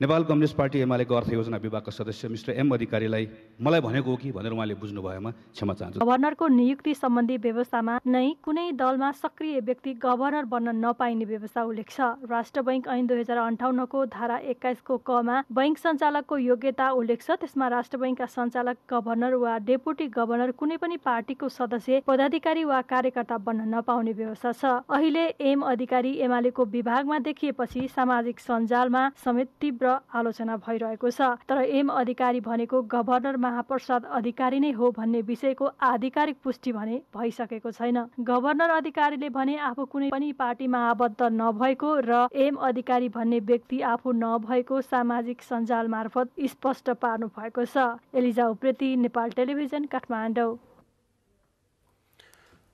नेपाल कम्युनिस्ट पार्टी एमालेको अर्थ योजना विभागका सदस्य मिस्टर एम अधिकारीलाई मलाई भनेको हो कि भनेर उहाँले बुझ्नु भएमा क्षमा चाहन्छु। गभर्नरको नियुक्ति सम्बन्धी व्यवस्थामा नै कुनै दलमा सक्रिय व्यक्ति गभर्नर बन्न नपाइने व्यवस्था उल्लेख छ। राष्ट्र बैङ्क ऐन 2058 को धारा 21 को क मा बैङ्क सञ्चालकको योग्यता उल्लेख छ। त्यसमा राष्ट्र बैङ्कका सञ्चालक गभर्नर वा डेपुटी गभर्नर कुनै पनि पार्टीको सदस्य, पदाधिकारी वा कार्यकर्ता बन्न नपाउने व्यवस्था छ। अहिले एम अधिकारी एमालेको विभागमा देखिएपछि सामाजिक सञ्जालमा समेत तीव्र आलोचना भइरहेको छ। तर एम अधिकारी भनेको गभर्नर महाप्रसाद अधिकारी नै हो भन्ने विषयको आधिकारिक पुष्टि भने भइसकेको छैन। गभर्नर अधिकारीले भने आफू कुनै पनि पार्टीमा आबद्ध नभएको र एम अधिकारी भन्ने व्यक्ति आफू नभएको सामाजिक सञ्जाल मार्फत स्पष्ट पार्नु भएको छ। एलिजा उप्रेती, नेपाल टेलिभिजन, काठमाडौँ।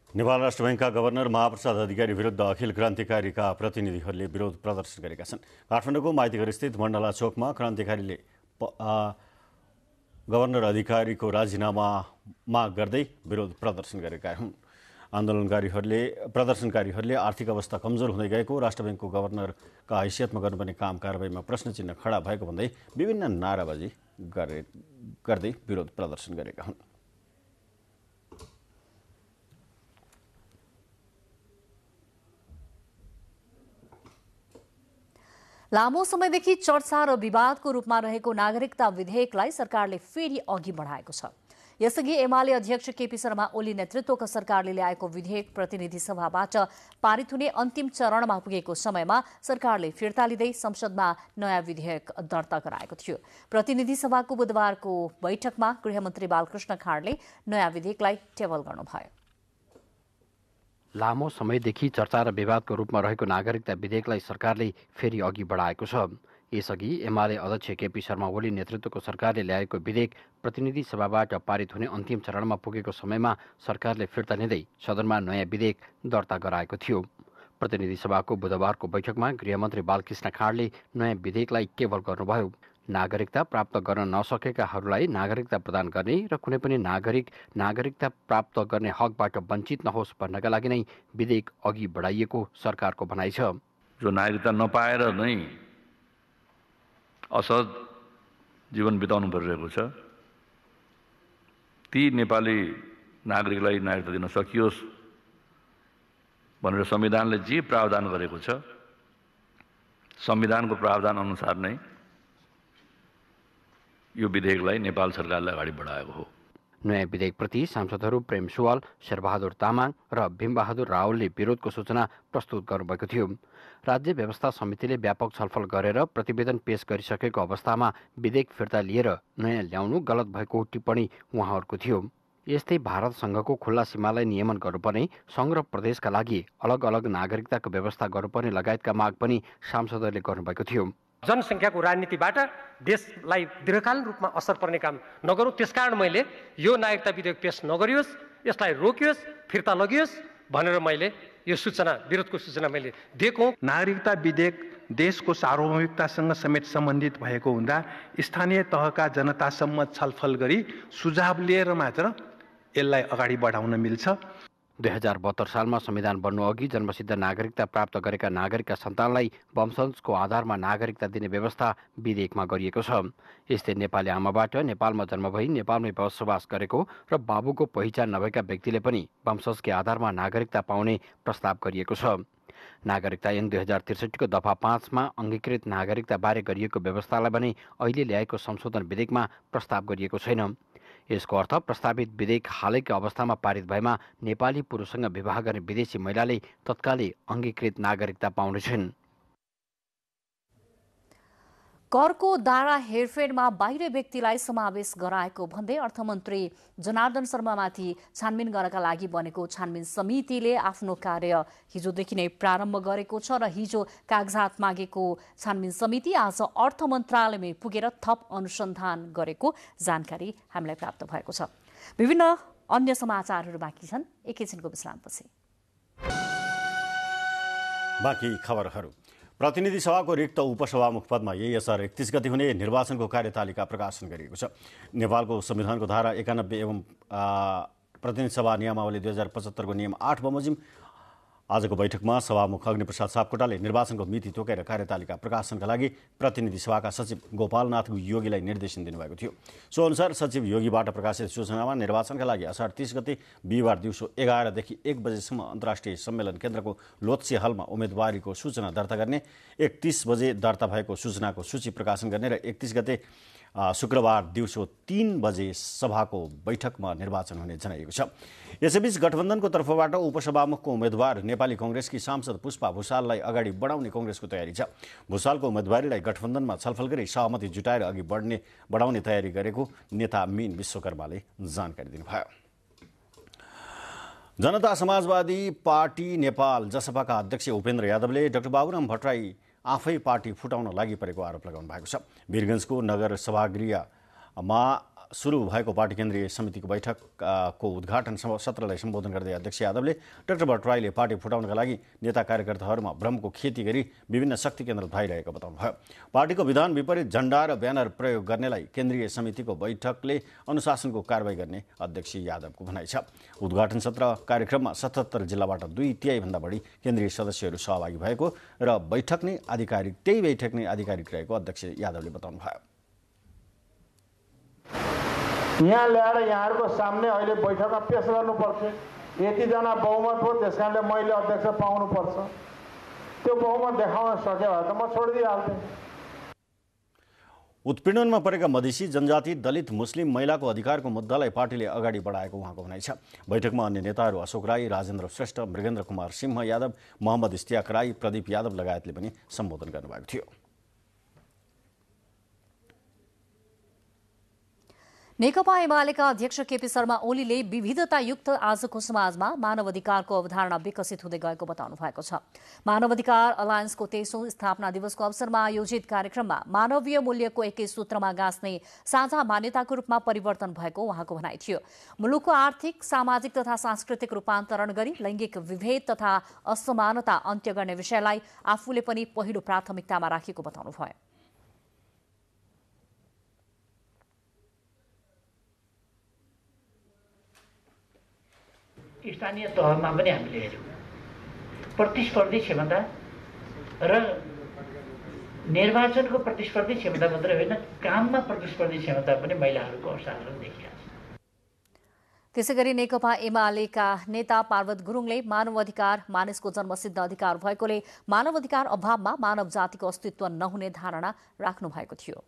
नेपाल राष्ट्र बैङ्कका गभर्नर महाप्रसाद अधिकारी विरुद्ध अखिल क्रान्तिकारीका प्रतिनिधिहरूले विरोध प्रदर्शन गरेका छन्। काठमाडौँको माइतीघर स्थित मण्डला चोकमा क्रान्तिकारीले गभर्नर अधिकारीको राजीनामा माग गर्दै विरोध प्रदर्शन गरेका हुन्। प्रदर्शनकारीहरूले आर्थिक अवस्था कमजोर हुँदै गएको, राष्ट्र बैङ्कको गभर्नरका हैसियतमा गर्नुपर्ने काम कारबाहीमा प्रश्न चिन्ह खडा भएको भन्दै विभिन्न नाराबाजी गर्दै विरोध प्रदर्शन गरेका हुन्। लामो समयदेखि चर्चा र विवादको रूपमा रहेको नागरिकता विधेयकलाई सरकारले फेरि अघि बढाएको छ। यसअघि एमाले अध्यक्ष केपी शर्मा ओली नेतृत्वको सरकारले ल्याएको विधेयक प्रतिनिधि सभाबाट पारित हुने अन्तिम चरणमा पुगेको समयमा सरकारले फिर्ता लिँदै संसदमा नयाँ विधेयक दर्ता गराएको थियो। प्रतिनिधि सभाको बुधबारको बैठकमा गृहमन्त्री बालकृष्ण खाँडले नयाँ विधेयकलाई टेबल गर्नुभयो। लामो समयदेखि चर्चा र विवादको रूपमा रहेको नागरिकता विधेयकलाई सरकारले फेरि अघि बढाएको छ। यसअघि एमाले अध्यक्ष केपी शर्मा ओली नेतृत्वको सरकारले ल्याएको विधेयक प्रतिनिधि सभाबाट पारित हुने अन्तिम चरणमा पुगेको समयमा सरकारले फिर्ता लिँदै सदनमा नयाँ विधेयक दर्ता गराएको थियो। प्रतिनिधि सभाको बुधबारको बैठकमा गृहमन्त्री बालकृष्ण खाँडले नयाँ विधेयकलाई टेबल गर्नुभयो। नागरिकता प्राप्त गर्न नसकेकाहरूलाई नागरिकता प्रदान गर्ने र कुनै पनि नागरिकता प्राप्त गर्ने हकबाट वञ्चित नहोस् भन्नका लागि नै विधेयक अघि बढाइएको सरकारको भनाइ छ। जो नागरिकता नपाएर नै असहज जीवन बिताउनु परिरहेको छ, ती नेपाली नागरिकलाई नागरिकता दिन सकियोस् भनेर संविधानले जे प्रावधान गरेको छ, संविधानको प्रावधान अनुसार नै यो विधेयकलाई नेपाल सरकारले अगाडि बढाएको हो। नयाँ विधेयकप्रति सांसदहरू प्रेम सुवाल, शेरबहादुर तामाङ र भीमबहादुर रावलले विरोधको सूचना प्रस्तुत गर्नुभएको थियो। राज्य व्यवस्था समितिले व्यापक छलफल गरेर प्रतिवेदन पेश गरिसकेको अवस्थामा विधेयक फिर्ता लिएर नयाँ ल्याउनु गलत भएको टिप्पणी उहाँहरूको थियो। यस्तै भारतसँगको खुल्ला सीमालाई नियमन गर्नुपर्ने, सङ्घ र प्रदेशका लागि अलग अलग नागरिकताको व्यवस्था गर्नुपर्ने लगायतका माग पनि सांसदहरूले गर्नुभएको थियो। जनसङ्ख्याको राजनीतिबाट देशलाई दीर्घकालीन रूपमा असर पर्ने काम नगरौँ, त्यसकारण मैले यो नागरिकता विधेयक पेश नगरियोस्, यसलाई रोकियोस्, फिर्ता लगियोस् भनेर मैले यो विरोधको सूचना मैले दिएको। नागरिकता विधेयक देशको सार्वभौमिकतासँग समेत सम्बन्धित भएको हुँदा स्थानीय तहका जनतासम्म छलफल गरी सुझाव लिएर मात्र यसलाई अगाडि बढाउन मिल्छ। 2072 सालमा संविधान बन्नु अघि जन्मसिद्ध नागरिकता प्राप्त गरेका नागरिकका सन्तानलाई वंशजको आधारमा नागरिकता दिने व्यवस्था विधेयकमा गरिएको छ। यस्तै नेपाली आमाबाट नेपालमा जन्म भई नेपालमै बसोबास गरेको र बाबुको पहिचान नभएका व्यक्तिले पनि वंशजकै आधारमा नागरिकता पाउने प्रस्ताव गरिएको छ। नागरिकता ऐन 2063 को दफा 5 मा अङ्गीकृत नागरिकता बारे गरिएको व्यवस्थालाई भने अहिले ल्याएको संशोधन विधेयकमा प्रस्ताव गरिएको छैन। यसको अर्थ प्रस्तावित विधेयक हालैको अवस्थामा पारित भएमा नेपाली पुरुषसँग विवाह गर्ने विदेशी महिलाले तत्कालै अङ्गीकृत नागरिकता पाउनेछन्। करको दारा हेरफेरमा बाहिर व्यक्तिलाई समावेश गराएको भन्दै अर्थमन्त्री जनार्दन शर्मामाथि छानबिन गर्नका लागि बनेको छानबिन समितिले आफ्नो कार्य हिजोदेखि नै प्रारम्भ गरेको छ र हिजो कागजात मागेको छानबिन समिति आज अर्थ मन्त्रालयमै पुगेर थप अनुसन्धान गरेको जानकारी हामीलाई प्राप्त भएको छ। विभिन्न अन्य समाचारहरू बाँकी छन्, एकैछिनको विश्रामपछि। बाँकी खबरहरू। प्रतिनिधि सभाको रिक्त उपसभामुख पदमा यही असर 31 गते हुने निर्वाचनको कार्यतालिका प्रकाशन गरिएको छ। नेपालको संविधानको धारा 91 एवं प्रतिनिधि सभा नियमावली 2075 को नियम 8 बमोजिम आजको बैठकमा सभामुख अग्निप्रसाद सापकोटाले निर्वाचनको मिति तोकेर कार्यतालिका प्रकाशनका लागि प्रतिनिधि सभाका सचिव गोपालनाथ योगीलाई निर्देशन दिनुभएको थियो। सो अनुसार सचिव योगीबाट प्रकाशित सूचनामा निर्वाचनका लागि असार 30 गते बिहिबार दिउँसो 11 देखि 1 बजेसम्म अन्तर्राष्ट्रिय सम्मेलन केन्द्रको लोत्से हलमा उम्मेदवारीको सूचना दर्ता गर्ने, 31 बजे दर्ता भएको सूचनाको सूची प्रकाशन गर्ने र 31 गते शुक्रबार दिउँसो 3 बजे सभाको बैठकमा निर्वाचन हुने जनाइएको छ। यसैबीच गठबन्धनको तर्फबाट उपसभामुखको उम्मेद्वार नेपाली कांग्रेसकी सांसद पुष्पा भुसाललाई अगाडि बढाउने कांग्रेसको तयारी छ। भुसालको उम्मेदवारीलाई गठबन्धनमा छलफल गरी सहमति जुटाएर अघि बढाउने तयारी गरेको नेता मीन विश्वकर्माले जानकारी दिनुभयो। जनता समाजवादी पार्टी नेपाल जसपाका अध्यक्ष उपेन्द्र यादवले डाक्टर बाबुराम भट्टराई आफै पार्टी फुटाउन लागि परेको आरोप लगाउनु भएको छ। वीरगञ्जको नगर सभागृहमा सुरु भएको पार्टी केन्द्रीय समितिको बैठकको उद्घाटन सत्रलाई सम्बोधन गर्दै अध्यक्ष यादवले डाक्टर भट्टराईले पार्टी फुटाउनका लागि नेता कार्यकर्ताहरूमा भ्रमको खेती गरी विभिन्न शक्ति केन्द्र धाइरहेको बताउनुभयो। पार्टीको विधान विपरीत झण्डा र ब्यानर प्रयोग गर्नेलाई केन्द्रीय समितिको बैठकले अनुशासनको कारबाही गर्ने अध्यक्ष यादवको भनाइ छ। उद्घाटन सत्र कार्यक्रममा 77 जिल्लाबाट 2/3 भन्दा बढी केन्द्रीय सदस्यहरू सहभागी भएको र बैठक नै आधिकारिक रहेको अध्यक्ष यादवले बताउनुभयो। यहाँ ल्याएर यहाँहरूको सामने अहिले बैठकमा पेश गर्नुपर्थ्यो। यतिजना बहुमत हो, त्यस कारणले मैले अध्यक्ष पाउनुपर्छ। त्यो बहुमत देखाउन सक्यो भए त म छोडिदिइहाल्थेँ। उत्पीडनमा परेका मधेसी जनजाति, दलित, मुस्लिम, महिलाको अधिकारको मुद्दालाई पार्टीले अगाडि बढाएको उहाँको भनाइ छ। बैठकमा अन्य नेताहरू अशोक राई, राजेन्द्र श्रेष्ठ, मृगेन्द्र कुमार सिंह यादव, मोहम्मद इस्तियाक राई, प्रदीप यादव लगायतले पनि सम्बोधन गर्नुभएको थियो। नेकपा एमालेका अध्यक्ष केपी शर्मा ओलीले विविधतायुक्त आजको समाजमा मानवाधिकारको अवधारणा विकसित हुँदै गएको बताउनु भएको छ। मानवाधिकार अलायन्सको 23औं स्थापना दिवसको अवसरमा आयोजित कार्यक्रममा मानवीय मूल्यको एकै सूत्रमा गाँच्ने साझा मान्यताको रूपमा परिवर्तन भएको उहाँको भनाइ थियो। मुलुकको आर्थिक, सामाजिक तथा सांस्कृतिक रूपान्तरण गरी लैंगिक विभेद तथा असमानता अन्त्य गर्ने विषयलाई आफूले पनि पहिलो प्राथमिकतामा राखेको बताउनुभयो। स्थानीय तहमा पनि हामीले हेऱ्यौँ प्रतिस्पर्धी क्षमता र निर्वाचनको प्रतिस्पर्धी क्षमता मात्रै होइन, काममा प्रतिस्पर्धी क्षमता पनि महिलाहरूको असाधारण देखिएको छ। त्यसैगरी नेकपा एमालेका नेता पार्वत गुरुङले मानवाधिकार मानिसको जन्मसिद्ध अधिकार भएकोले मानवाधिकार अभावमा मानव जातिको अस्तित्व नहुने धारणा राख्नु भएको थियो।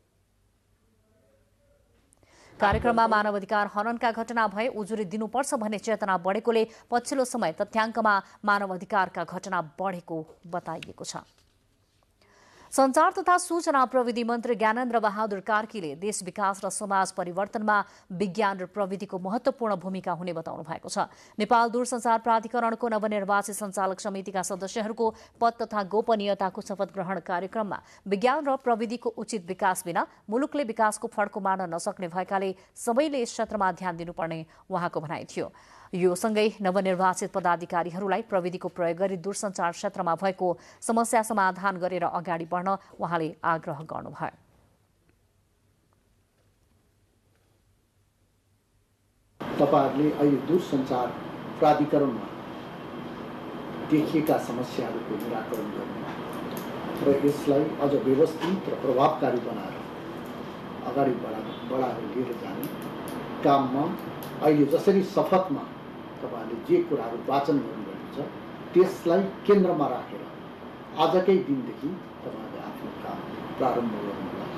कार्यक्रममा मानवाधिकार हननका घटना भए उजुरी दिनुपर्छ भन्ने चेतना बढेकोले पछिल्लो समय तथ्याङ्कमा मानवाधिकारका घटना बढेको बताइएको छ। संचार तथा सूचना प्रविधि मन्त्री ज्ञानेन्द्र बहादुर कार्कीले देश विकास र समाज परिवर्तनमा विज्ञान र प्रविधिको महत्वपूर्ण भूमिका हुने बताउनु भएको छ। नेपाल दूरसञ्चार प्राधिकरणको नवनिर्वाचित सञ्चालक समितिका सदस्यहरूको पद तथा गोपनीयताको शपथ ग्रहण कार्यक्रममा विज्ञान र प्रविधिको उचित विकास बिना मुलुकले विकासको फड्को मार्न नसक्ने भएकाले सबैले यस क्षेत्रमा ध्यान दिनुपर्ने उहाँको भनाइ थियो। यो सँगै नवनिर्वाचित पदाधिकारीहरूलाई प्रविधिको प्रयोग गरी दूरसञ्चार क्षेत्रमा भएको समस्या समाधान गरेर अगाडि बढ्न उहाँले आग्रह गर्नुभयो। तपाईहरुले अहिले दूरसञ्चार प्राधिकरणमा देखिएका समस्याहरूको निराकरण गर्नु र यसलाई अझ व्यवस्थित र प्रभावकारी बनाएर अगाडि बढाएर लिएर जाने काममा अहिले जसरी शपथमा तपाईहरुले जे कुराहरू वाचन गर्नुभएको छ त्यसलाई केन्द्रमा राखेर आजकै दिनदेखि तपाईहरुले आफ्नो काम प्रारम्भ गर्नुहोला।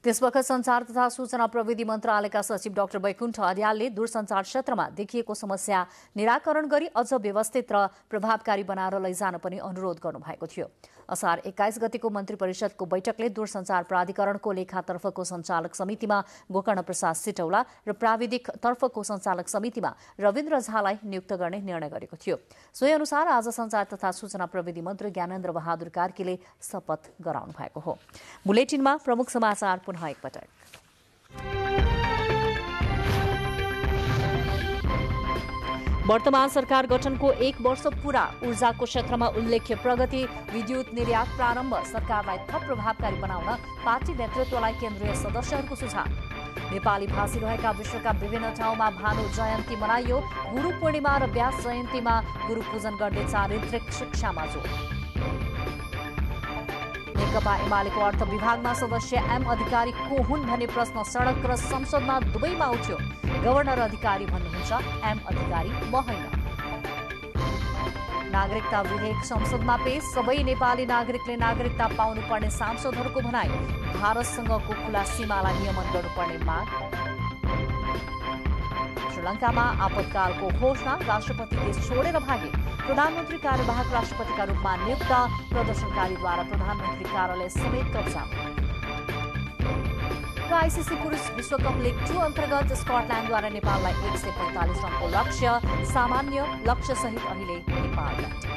त्यसबखत संचार तथा सूचना प्रविधि मन्त्रालयका सचिव डाक्टर वैकुण्ठ अर्यालले दूरसञ्चार क्षेत्रमा देखिएको समस्या निराकरण गरी अझ व्यवस्थित र प्रभावकारी बनाएर लैजान पनि अनुरोध गर्नुभएको थियो। असार 21 गतेको मन्त्री परिषदको बैठकले दूरसञ्चार प्राधिकरणको लेखातर्फको सञ्चालक समितिमा गोकर्ण प्रसाद सिटौला र प्राविधिक तर्फको सञ्चालक समितिमा रविन्द्र झालाई नियुक्त गर्ने निर्णय गरेको थियो। सोही अनुसार आज संचार तथा सूचना प्रविधि मन्त्री ज्ञानेन्द्र बहादुर कार्कीले शपथ गराउनु भएको हो। बुलेटिनमा प्रमुख समाचार पुनः एकपटक। वर्तमान सरकार गठनको 1 वर्ष पूरा, ऊर्जाको क्षेत्रमा उल्लेख्य प्रगति, विद्युत निर्यात प्रारम्भ, सरकारलाई थप प्रभावकारी बनाउन पार्टी नेतृत्वलाई केन्द्रीय सदस्यहरूको सुझाव। नेपाली भाषी रहेका विश्वका विभिन्न ठाउँमा भानु जयन्ती मनाइयो। गुरु पूर्णिमा र व्यास जयन्तीमा गुरु पूजन गर्ने चारित्रिक शिक्षामा जोड। नेकपा एमालेको अर्थ विभागमा सदस्य एम अधिकारी को हुन् भन्ने प्रश्न सडक र संसदमा दुवैमा उठ्यो। गभर्नर अधिकारी भन्नुहुन्छ, एम अधिकारी म होइन। नागरिकता विधेयक संसदमा पेश, सबै नेपाली नागरिकले नागरिकता पाउनुपर्ने सांसदहरूको भनाई। भारतसँगको खुला सीमालाई नियमन गर्नुपर्ने माग। श्रीलङ्कामा आपतकालको घोषणा, राष्ट्रपति देश छोडेर भागे। प्रधानमन्त्री कार्यवाहक राष्ट्रपतिका रूपमा नियुक्त, प्रदर्शनकारीद्वारा प्रधानमन्त्री कार्यालय समेत कब्जा। र आइसिसी पुरुष विश्वकप लिग 2 अन्तर्गत स्कटल्याण्डद्वारा नेपाललाई 145 रनको लक्ष्य, सामान्य लक्ष्यसहित अहिले नेपाल ब्याटिङ।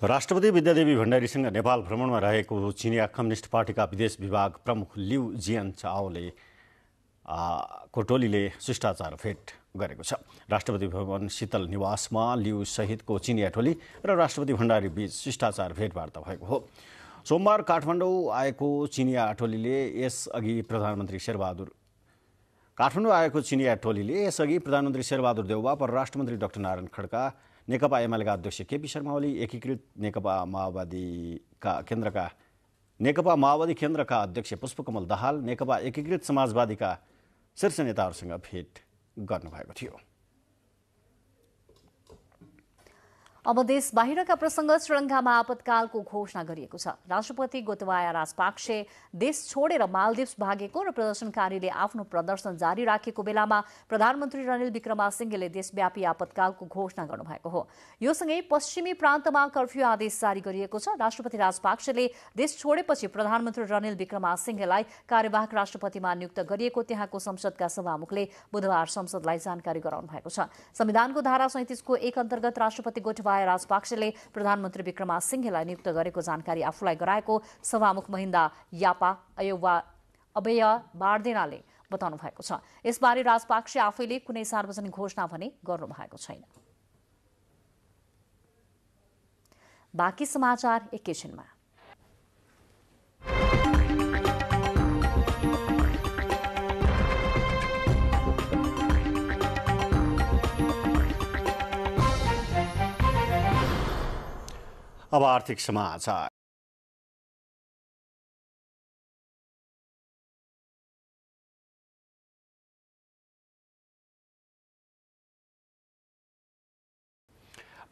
राष्ट्रपति विद्यादेवी भण्डारीसँग नेपाल भ्रमणमा रहेको चिनिया कम्युनिस्ट पार्टीका विदेश विभाग प्रमुख लिउ जियानचाओले को टोलीले शिष्टाचार भेट गरेको छ। राष्ट्रपति भवन शीतल निवासमा लिउ सहितको चिनिया टोली र राष्ट्रपति भण्डारी बीच शिष्टाचार भेटवार्ता भएको हो। सोमबार काठमाडौँ आएको चिनिया टोलीले यसअघि प्रधानमन्त्री शेरबहादुर देउवा, परराष्ट्र मन्त्री डाक्टर नारायण खड्का, नेकपा एमालेका अध्यक्ष केपी शर्मा ओली, एकीकृत नेकपा माओवादी केन्द्रका अध्यक्ष पुष्पकमल दाहाल, नेकपा एकीकृत समाजवादीका शीर्ष नेताहरूसँग भेट गर्नुभएको थियो। अब देश बाहिरका प्रसंग। श्रीलङ्कामा आपतकालको घोषणा गरिएको छ। राष्ट्रपति गोतबाया राजपाक्से देश छोडेर मालदिप्स भागेको र प्रदर्शनकारीले आफ्नो प्रदर्शन जारी राखेको बेलामा प्रधानमन्त्री रनिल विक्रमसिंघेले देशव्यापी आपतकालको घोषणा गर्नुभएको हो। यो सँगै पश्चिमी प्रान्तमा कर्फ्यू आदेश जारी गरिएको छ। राष्ट्रपति राजपाक्सेले देश छोडेपछि प्रधानमन्त्री रनिल विक्रमसिंघेलाई कार्यवाहक राष्ट्रपतिमा नियुक्त गरिएको त्यहाँको संसदका सभामुखले बुधबार संसदलाई जानकारी गराउनु भएको छ। संविधानको धारा 37 को 1 अन्तर्गत राष्ट्रपति गोटबाया राजपाक्सेले प्रधानमन्त्री विक्रमसिंघेलाई नियुक्त गरेको जानकारी आफूलाई गराएको सभामुख महिन्दा यापा अभय बारदेनाले बताउनु भएको छ। यसबारे राजपाक्से आफैले कुनै सार्वजनिक घोषणा भने गर्नु भएको छैन। बाँकी समाचार एकैछिनमा। अब आर्थिक समाचार।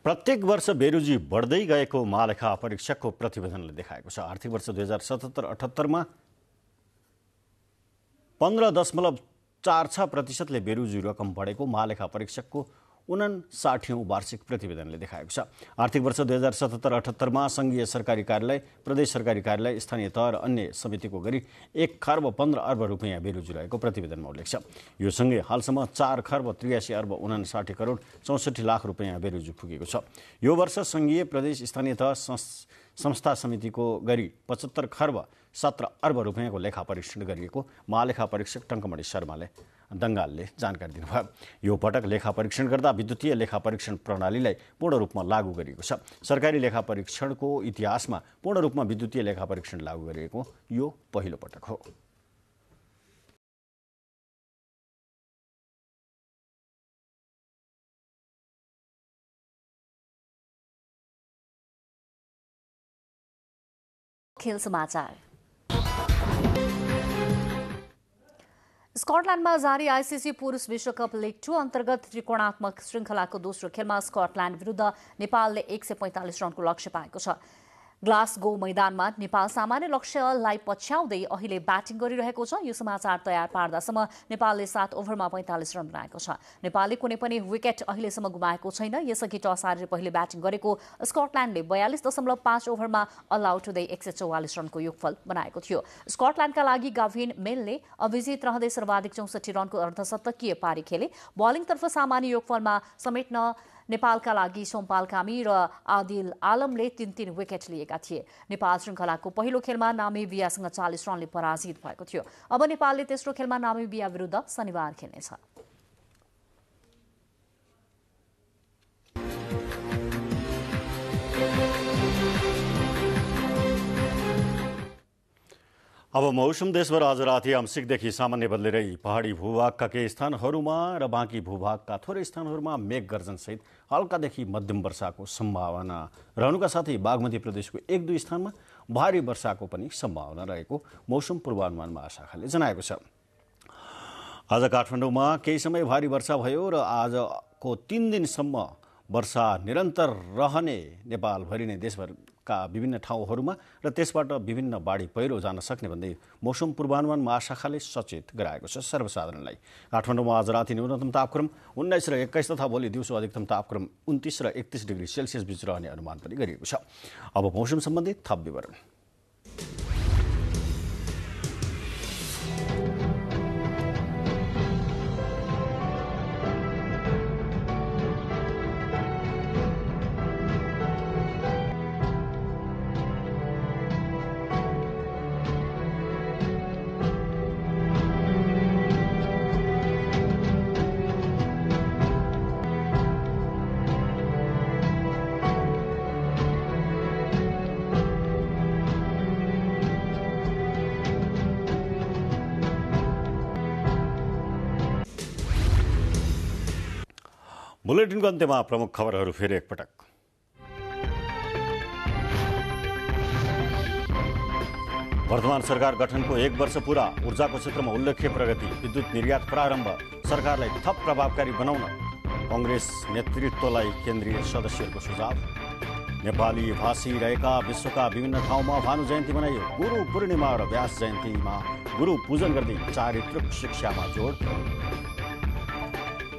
प्रत्येक वर्ष बेरोजी बढ्दै गएको महालेखा परीक्षकको प्रतिवेदनले देखाएको छ। आर्थिक वर्ष 2077-78 15.46% बेरोजी रकम बढेको महालेखा परीक्षकको 59औं वार्षिक प्रतिवेदनले देखाएको छ। आर्थिक वर्ष 2077-78 संघीय सरकारी कार्यालय, प्रदेश सरकारी कार्यालय, स्थानीय तह र अन्य समितिको गरी 1 खर्ब 15 अर्ब रुपियाँ बेरोजी रहेको प्रतिवेदनमा उल्लेख छ। यो सँगै हालसम्म 4 खर्ब 83 अर्ब 59 करोड 64 लाख रुपियाँ बेरोजी पुगेको छ। यो वर्ष संघीय, प्रदेश, स्थानीय तह, संस्था समितिको गरी 75 खर्ब 17 अर्ब रुपियाँको लेखा परीक्षण गरिएको महालेखा परीक्षक टङ्कमणि शर्माले दङ्गालले जानकारी दिनुभयो। यो पटक लेखा परीक्षण गर्दा विद्युतीय लेखा परीक्षण प्रणालीलाई पूर्ण रूपमा लागू गरिएको छ। सरकारी लेखा परीक्षणको इतिहासमा पूर्ण रूपमा विद्युतीय लेखा परीक्षण लागू गरिएको यो पहिलो पटक हो। खेल समाचार। स्कटल्याण्डमा जारी आइसिसी पुरुष विश्वकप लिग 2 अन्तर्गत त्रिकोणात्मक श्रृङ्खलाको दोस्रो खेलमा स्कटल्याण्ड विरुद्ध नेपालले 145 रनको लक्ष्य पाएको छ। ग्लासगो मैदानमा नेपाल सामान्य लक्ष्यलाई पछ्याउँदै अहिले ब्याटिङ गरिरहेको छ। यो समाचार तयार पार्दासम्म नेपालले 7 ओभरमा 45 रन बनाएको छ। नेपालले कुनै पनि विकेट अहिलेसम्म गुमाएको छैन। यसअघि टस हारेर पहिले ब्याटिङ गरेको स्कटल्याण्डले 42.5 ओभरमा अल आउट हुँदै 144 रनको योगफल बनाएको थियो। स्कटल्याण्डका लागि गाभिन मेलले अभिजित रहँदै सर्वाधिक 64 रनको अर्धशतकीय पारी खेले। बलिङतर्फ सामान्य योगफलमा समेट्न नेपालका लागि सोमपाल कामी र आदिल आलमले 3-3 विकेट लिएका थिए। नेपाल श्रृङ्खलाको पहिलो खेलमा नामिबियासँग 40 रनले पराजित भएको थियो। अब नेपालले तेस्रो खेलमा नामिबिया विरुद्ध शनिबार खेल्नेछ। अब मौसम देशभर आज राति आंशिकदेखि सामान्य बदलेरै पहाडी भूभागका केही स्थानहरूमा र बाँकी भूभागका थोरै स्थानहरूमा मेघ गर्जनसहित हल्कादेखि मध्यम वर्षाको सम्भावना रहनुका साथै बागमती प्रदेशको 1-2 स्थानमा भारी वर्षाको पनि सम्भावना रहेको मौसम पूर्वानुमान महाशाखाले जनाएको छ। आज काठमाडौँमा केही समय भारी वर्षा भयो र आजको 3 दिनसम्म वर्षा निरन्तर रहने नेपालभरि नै देशभरका विभिन्न ठाउँहरूमा र त्यसबाट विभिन्न बाढी पहिरो जान सक्ने भन्दै मौसम पूर्वानुमान महाशाखाले सचेत गराएको छ सर्वसाधारणलाई। काठमाडौँमा आज राति न्यूनतम तापक्रम 19 र 21 तथा भोलि दिउँसो अधिकतम तापक्रम 29 र 31 डिग्री सेल्सियस बीच रहने अनुमान पनि गरिएको छ। अब मौसम सम्बन्धी थप विवरण। बुलेटिनको अन्त्यमा प्रमुख खबरहरू फेरि एकपटक। वर्तमान सरकार गठनको 1 वर्ष पूरा, ऊर्जाको क्षेत्रमा उल्लेख्य प्रगति, विद्युत निर्यात प्रारम्भ, सरकारलाई थप प्रभावकारी बनाउन कांग्रेस नेतृत्वलाई केन्द्रीय सदस्यहरूको सुझाव। नेपाली भाषी रहेका विश्वका विभिन्न ठाउँमा भानु जयन्ती मनाइयो। गुरु पूर्णिमा र व्यास जयन्तीमा गुरु पूजन गर्दै चारित्रिक शिक्षामा जोड।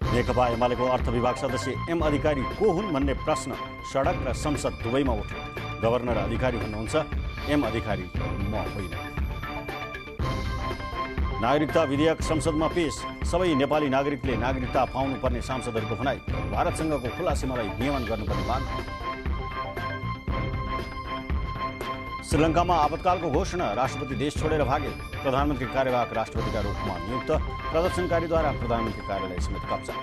नेकपा एमालेको अर्थ विभाग सदस्य एम अधिकारी को हुन् भन्ने प्रश्न सडक र संसद दुवैमा उठ्यो। गभर्नर अधिकारी भन्नुहुन्छ, एम अधिकारी म होइन। नागरिकता विधेयक संसदमा पेश, सबै नेपाली नागरिकले नागरिकता पाउनुपर्ने सांसदहरूको भनाई। भारतसँगको खुला सीमालाई नियमन गर्नुपर्ने माग। श्रीलङ्कामा आपतकालको घोषणा, राष्ट्रपति देश छोडेर भागे। प्रधानमन्त्री कार्यवाहक राष्ट्रपतिका रूपमा नियुक्त, प्रदर्शनकारीद्वारा प्रधानमन्त्री कार्यालय समेत कब्जा।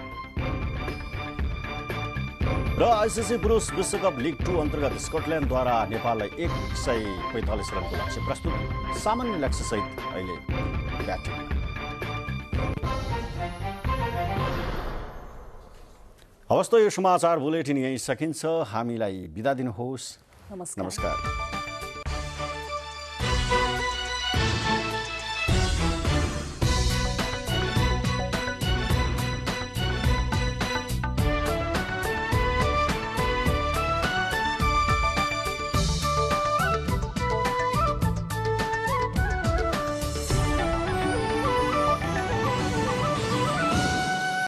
र आइसिसी पुरुष विश्वकप लिग 2 अन्तर्गत स्कटल्यान्डद्वारा नेपाललाई 145 रनको लक्ष्य प्रस्तुत। सामान्य लक्ष्यसहित अहिले ब्याटिङ। हवस् त यो समाचार बुलेटिन यही सकिन्छ। हामीलाई बिदा दिनुहोस्। नमस्कार।